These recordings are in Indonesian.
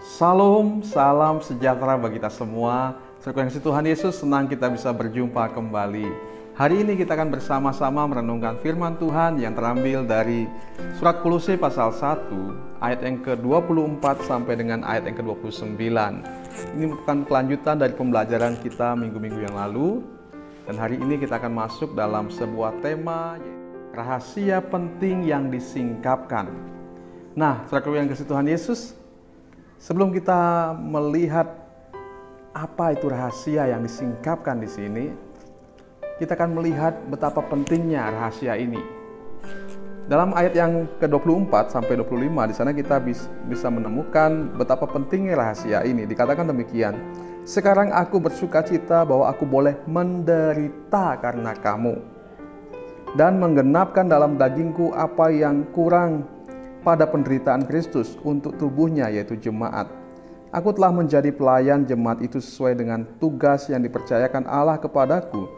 Salam, salam sejahtera bagi kita semua. Saudara yang Tuhan Yesus, senang kita bisa berjumpa kembali. Hari ini kita akan bersama-sama merenungkan firman Tuhan yang terambil dari surat Kolose pasal 1 ayat yang ke-24 sampai dengan ayat yang ke-29. Ini bukan kelanjutan dari pembelajaran kita minggu-minggu yang lalu. Dan hari ini kita akan masuk dalam sebuah tema, rahasia penting yang disingkapkan. Nah, saudara yang kasih Tuhan Yesus, sebelum kita melihat apa itu rahasia yang disingkapkan di sini, kita akan melihat betapa pentingnya rahasia ini. Dalam ayat yang ke-24 sampai 25 di sana kita bisa menemukan betapa pentingnya rahasia ini. Dikatakan demikian, "Sekarang aku bersukacita bahwa aku boleh menderita karena kamu, dan menggenapkan dalam dagingku apa yang kurang pada penderitaan Kristus untuk tubuhnya, yaitu jemaat. Aku telah menjadi pelayan jemaat itu sesuai dengan tugas yang dipercayakan Allah kepadaku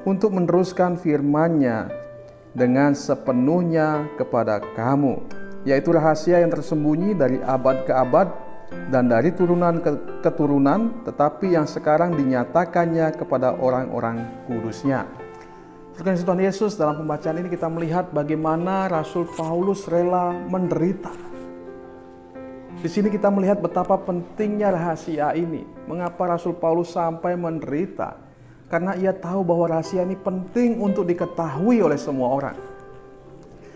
untuk meneruskan firman-Nya dengan sepenuhnya kepada kamu, yaitu rahasia yang tersembunyi dari abad ke abad dan dari turunan ke keturunan, tetapi yang sekarang dinyatakannya kepada orang-orang kudus-Nya." Saudara Tuhan Yesus, dalam pembacaan ini kita melihat bagaimana Rasul Paulus rela menderita. Di sini kita melihat betapa pentingnya rahasia ini. Mengapa Rasul Paulus sampai menderita? Karena ia tahu bahwa rahasia ini penting untuk diketahui oleh semua orang.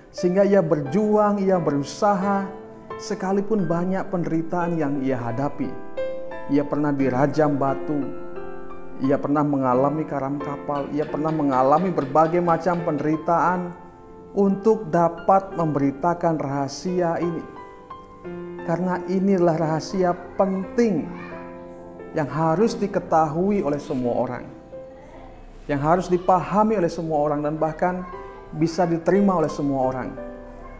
Sehingga ia berjuang, ia berusaha, sekalipun banyak penderitaan yang ia hadapi. Ia pernah dirajam batu, ia pernah mengalami karam kapal, ia pernah mengalami berbagai macam penderitaan untuk dapat memberitakan rahasia ini. Karena inilah rahasia penting yang harus diketahui oleh semua orang, yang harus dipahami oleh semua orang, dan bahkan bisa diterima oleh semua orang.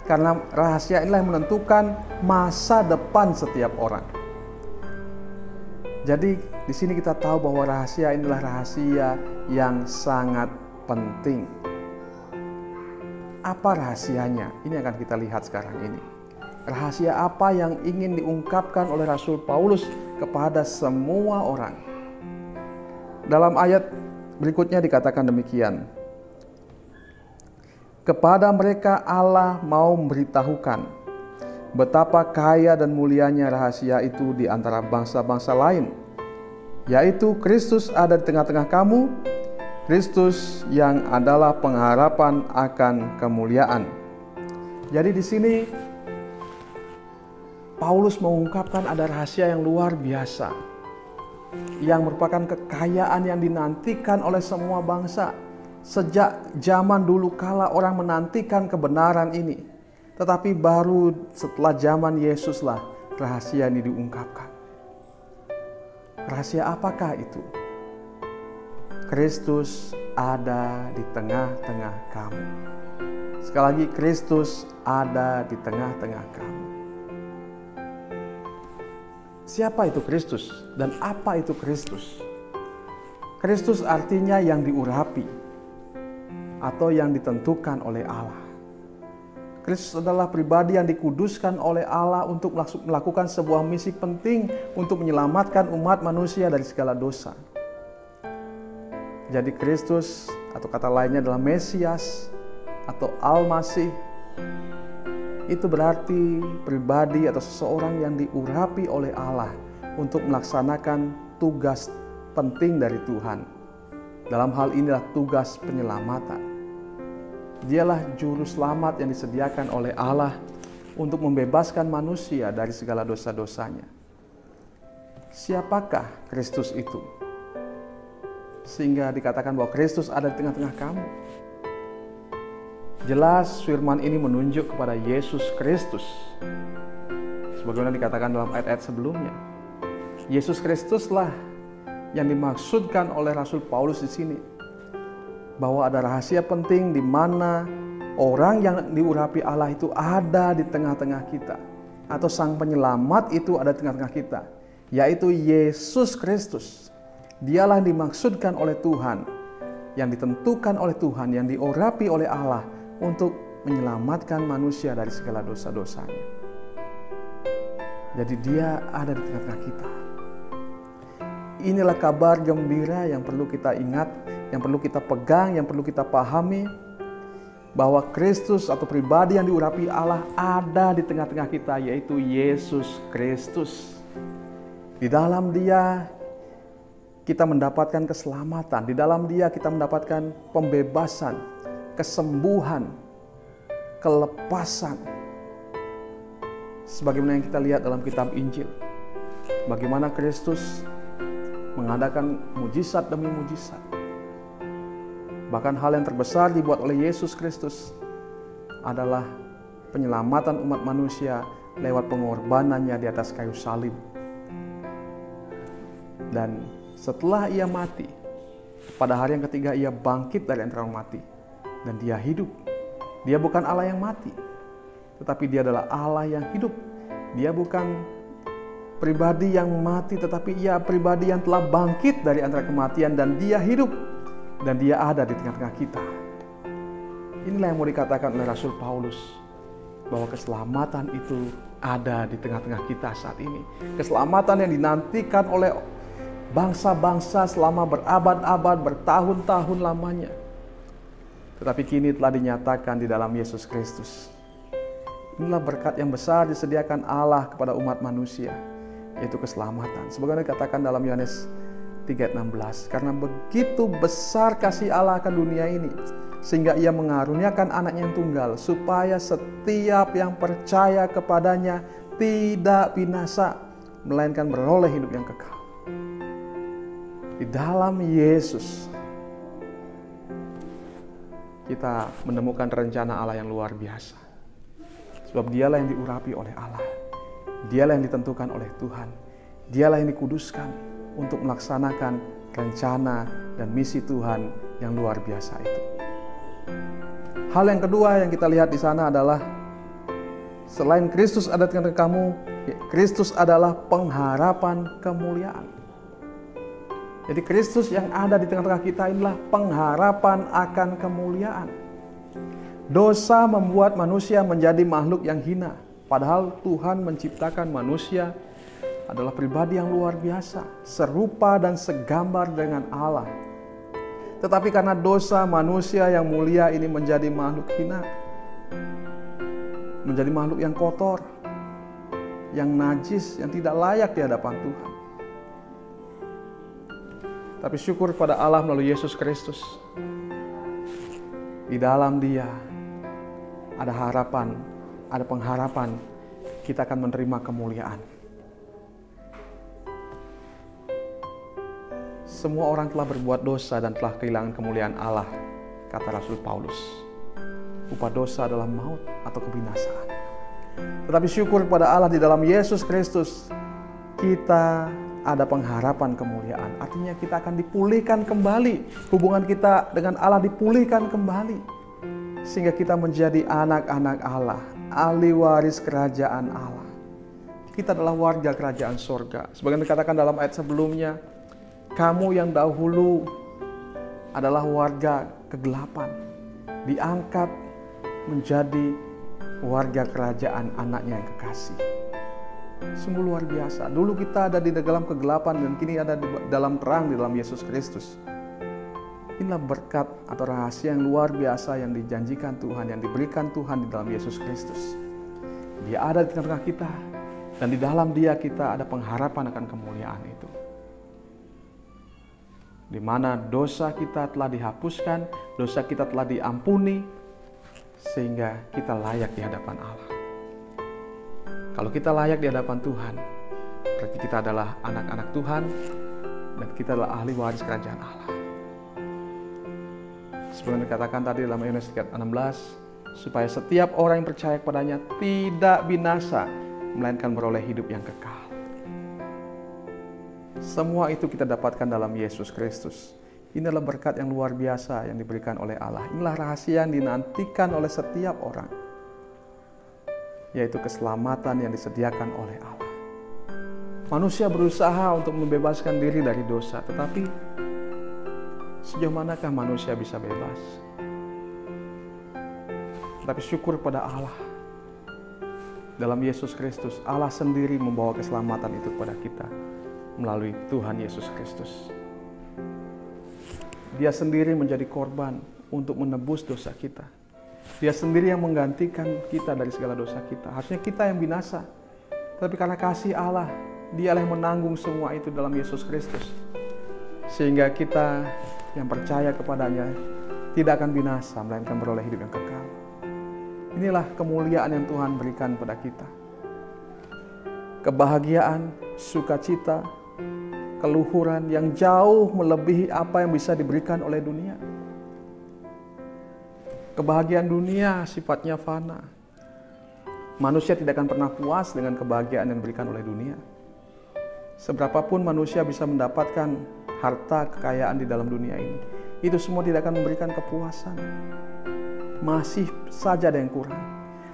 Karena rahasia inilah yang menentukan masa depan setiap orang. Jadi di sini kita tahu bahwa rahasia inilah rahasia yang sangat penting. Apa rahasianya? Ini akan kita lihat sekarang ini. Rahasia apa yang ingin diungkapkan oleh Rasul Paulus kepada semua orang? Dalam ayat berikutnya dikatakan demikian, "Kepada mereka Allah mau memberitahukan betapa kaya dan mulianya rahasia itu di antara bangsa-bangsa lain, yaitu Kristus ada di tengah-tengah kamu, Kristus yang adalah pengharapan akan kemuliaan." Jadi di sini Paulus mengungkapkan ada rahasia yang luar biasa, yang merupakan kekayaan yang dinantikan oleh semua bangsa. Sejak zaman dulu kala orang menantikan kebenaran ini. Tetapi baru setelah zaman Yesuslah rahasia ini diungkapkan. Rahasia apakah itu? Kristus ada di tengah-tengah kamu. Sekali lagi, Kristus ada di tengah-tengah kamu. Siapa itu Kristus dan apa itu Kristus? Kristus artinya yang diurapi atau yang ditentukan oleh Allah. Kristus adalah pribadi yang dikuduskan oleh Allah untuk melakukan sebuah misi penting untuk menyelamatkan umat manusia dari segala dosa. Jadi Kristus atau kata lainnya adalah Mesias atau Al-Masih. Itu berarti pribadi atau seseorang yang diurapi oleh Allah untuk melaksanakan tugas penting dari Tuhan. Dalam hal inilah tugas penyelamatan. Dialah juru selamat yang disediakan oleh Allah untuk membebaskan manusia dari segala dosa-dosanya. Siapakah Kristus itu? Sehingga dikatakan bahwa Kristus ada di tengah-tengah kamu. Jelas firman ini menunjuk kepada Yesus Kristus. Sebagaimana dikatakan dalam ayat-ayat sebelumnya. Yesus Kristuslah yang dimaksudkan oleh Rasul Paulus di sini. Bahwa ada rahasia penting di mana orang yang diurapi Allah itu ada di tengah-tengah kita. Atau Sang Penyelamat itu ada di tengah-tengah kita. Yaitu Yesus Kristus. Dialah yang dimaksudkan oleh Tuhan. Yang ditentukan oleh Tuhan, yang diurapi oleh Allah untuk menyelamatkan manusia dari segala dosa-dosanya. Jadi dia ada di tengah-tengah kita. Inilah kabar gembira yang perlu kita ingat, yang perlu kita pegang, yang perlu kita pahami, bahwa Kristus atau pribadi yang diurapi Allah ada di tengah-tengah kita, yaitu Yesus Kristus. Di dalam Dia kita mendapatkan keselamatan, di dalam Dia kita mendapatkan pembebasan, kesembuhan, kelepasan. Sebagaimana yang kita lihat dalam kitab Injil, bagaimana Kristus mengadakan mujizat demi mujizat. Bahkan hal yang terbesar dibuat oleh Yesus Kristus adalah penyelamatan umat manusia lewat pengorbanannya di atas kayu salib. Dan setelah ia mati, pada hari yang ketiga ia bangkit dari antara orang mati. Dan dia hidup. Dia bukan Allah yang mati, tetapi dia adalah Allah yang hidup. Dia bukan pribadi yang mati, tetapi ia pribadi yang telah bangkit dari antara kematian, dan dia hidup, dan dia ada di tengah-tengah kita. Inilah yang mau dikatakan oleh Rasul Paulus, bahwa keselamatan itu ada di tengah-tengah kita saat ini. Keselamatan yang dinantikan oleh bangsa-bangsa selama berabad-abad, bertahun-tahun lamanya, tetapi kini telah dinyatakan di dalam Yesus Kristus. Inilah berkat yang besar disediakan Allah kepada umat manusia, yaitu keselamatan. Sebagaimana dikatakan dalam Yohanes 3:16, karena begitu besar kasih Allah akan dunia ini, sehingga ia mengaruniakan anaknya yang tunggal, supaya setiap yang percaya kepadanya tidak binasa, melainkan beroleh hidup yang kekal. Di dalam Yesus kita menemukan rencana Allah yang luar biasa. Sebab dialah yang diurapi oleh Allah. Dialah yang ditentukan oleh Tuhan. Dialah yang dikuduskan untuk melaksanakan rencana dan misi Tuhan yang luar biasa itu. Hal yang kedua yang kita lihat di sana adalah, selain Kristus ada di tengah kamu, Kristus adalah pengharapan kemuliaan. Jadi Kristus yang ada di tengah-tengah kita inilah pengharapan akan kemuliaan. Dosa membuat manusia menjadi makhluk yang hina. Padahal Tuhan menciptakan manusia adalah pribadi yang luar biasa, serupa dan segambar dengan Allah. Tetapi karena dosa, manusia yang mulia ini menjadi makhluk hina, menjadi makhluk yang kotor, yang najis, yang tidak layak di hadapan Tuhan. Tapi syukur pada Allah melalui Yesus Kristus. Di dalam Dia ada harapan, ada pengharapan kita akan menerima kemuliaan. Semua orang telah berbuat dosa dan telah kehilangan kemuliaan Allah, kata Rasul Paulus. Upah dosa adalah maut atau kebinasaan. Tetapi syukur kepada Allah di dalam Yesus Kristus, kita ada pengharapan kemuliaan. Artinya kita akan dipulihkan kembali. Hubungan kita dengan Allah dipulihkan kembali. Sehingga kita menjadi anak-anak Allah, ahli waris kerajaan Allah. Kita adalah warga kerajaan sorga. Sebagaimana dikatakan dalam ayat sebelumnya, kamu yang dahulu adalah warga kegelapan, diangkat menjadi warga kerajaan anaknya yang kekasih. Sungguh luar biasa. Dulu kita ada di dalam kegelapan dan kini ada di dalam terang di dalam Yesus Kristus. Inilah berkat atau rahasia yang luar biasa yang dijanjikan Tuhan, yang diberikan Tuhan di dalam Yesus Kristus. Dia ada di tengah-tengah kita, dan di dalam Dia kita ada pengharapan akan kemuliaan itu. Di mana dosa kita telah dihapuskan, dosa kita telah diampuni, sehingga kita layak di hadapan Allah. Kalau kita layak di hadapan Tuhan, berarti kita adalah anak-anak Tuhan, dan kita adalah ahli waris kerajaan Allah. Seperti dikatakan tadi dalam Yohanes 16, supaya setiap orang yang percaya kepadanya tidak binasa, melainkan beroleh hidup yang kekal. Semua itu kita dapatkan dalam Yesus Kristus. Inilah berkat yang luar biasa yang diberikan oleh Allah. Inilah rahasia yang dinantikan oleh setiap orang, yaitu keselamatan yang disediakan oleh Allah. Manusia berusaha untuk membebaskan diri dari dosa, tetapi sejauh manakah manusia bisa bebas? Tapi syukur pada Allah, Dalam Yesus Kristus, Allah sendiri membawa keselamatan itu kepada kita melalui Tuhan Yesus Kristus. Dia sendiri menjadi korban untuk menebus dosa kita. Dia sendiri yang menggantikan kita dari segala dosa kita. Harusnya kita yang binasa, tapi karena kasih Allah, Dialah yang menanggung semua itu dalam Yesus Kristus. Sehingga kita yang percaya kepadanya tidak akan binasa, melainkan beroleh hidup yang kekal. Inilah kemuliaan yang Tuhan berikan pada kita. Kebahagiaan, sukacita, keluhuran yang jauh melebihi apa yang bisa diberikan oleh dunia. Kebahagiaan dunia sifatnya fana. Manusia tidak akan pernah puas dengan kebahagiaan yang diberikan oleh dunia. Seberapapun manusia bisa mendapatkan harta kekayaan di dalam dunia ini, itu semua tidak akan memberikan kepuasan. Masih saja ada yang kurang.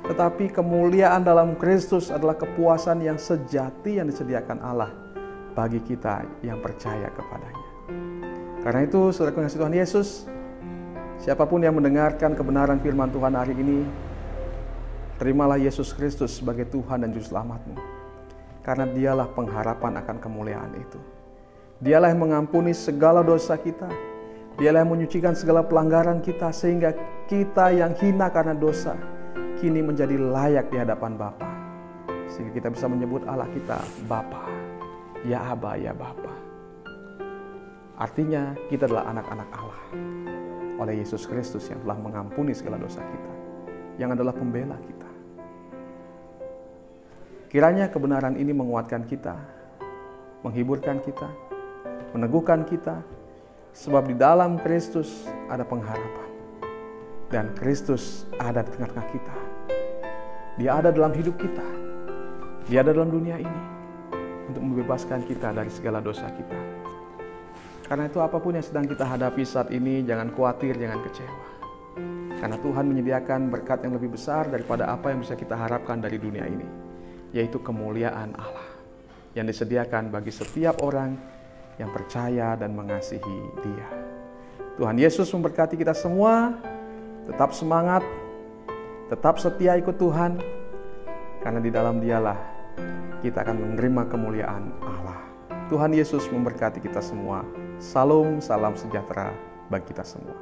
Tetapi kemuliaan dalam Kristus adalah kepuasan yang sejati yang disediakan Allah bagi kita yang percaya kepadanya. Karena itu, saudara kekasih Tuhan Yesus, siapapun yang mendengarkan kebenaran firman Tuhan hari ini, terimalah Yesus Kristus sebagai Tuhan dan Juru Selamatmu. Karena Dialah pengharapan akan kemuliaan itu. Dialah yang mengampuni segala dosa kita. Dialah yang menyucikan segala pelanggaran kita, sehingga kita yang hina karena dosa kini menjadi layak di hadapan Bapa. Sehingga kita bisa menyebut Allah kita Bapa. Ya Aba, ya Bapa. Artinya kita adalah anak-anak Allah oleh Yesus Kristus yang telah mengampuni segala dosa kita, yang adalah pembela kita. Kiranya kebenaran ini menguatkan kita, menghiburkan kita, meneguhkan kita, sebab di dalam Kristus ada pengharapan. Dan Kristus ada di tengah-tengah kita. Dia ada dalam hidup kita. Dia ada dalam dunia ini untuk membebaskan kita dari segala dosa kita. Karena itu apapun yang sedang kita hadapi saat ini, jangan khawatir, jangan kecewa. Karena Tuhan menyediakan berkat yang lebih besar daripada apa yang bisa kita harapkan dari dunia ini, yaitu kemuliaan Allah yang disediakan bagi setiap orang yang percaya dan mengasihi Dia. Tuhan Yesus memberkati kita semua. Tetap semangat, tetap setia ikut Tuhan, karena di dalam Dialah kita akan menerima kemuliaan Allah. Tuhan Yesus memberkati kita semua. Salam, salam sejahtera bagi kita semua.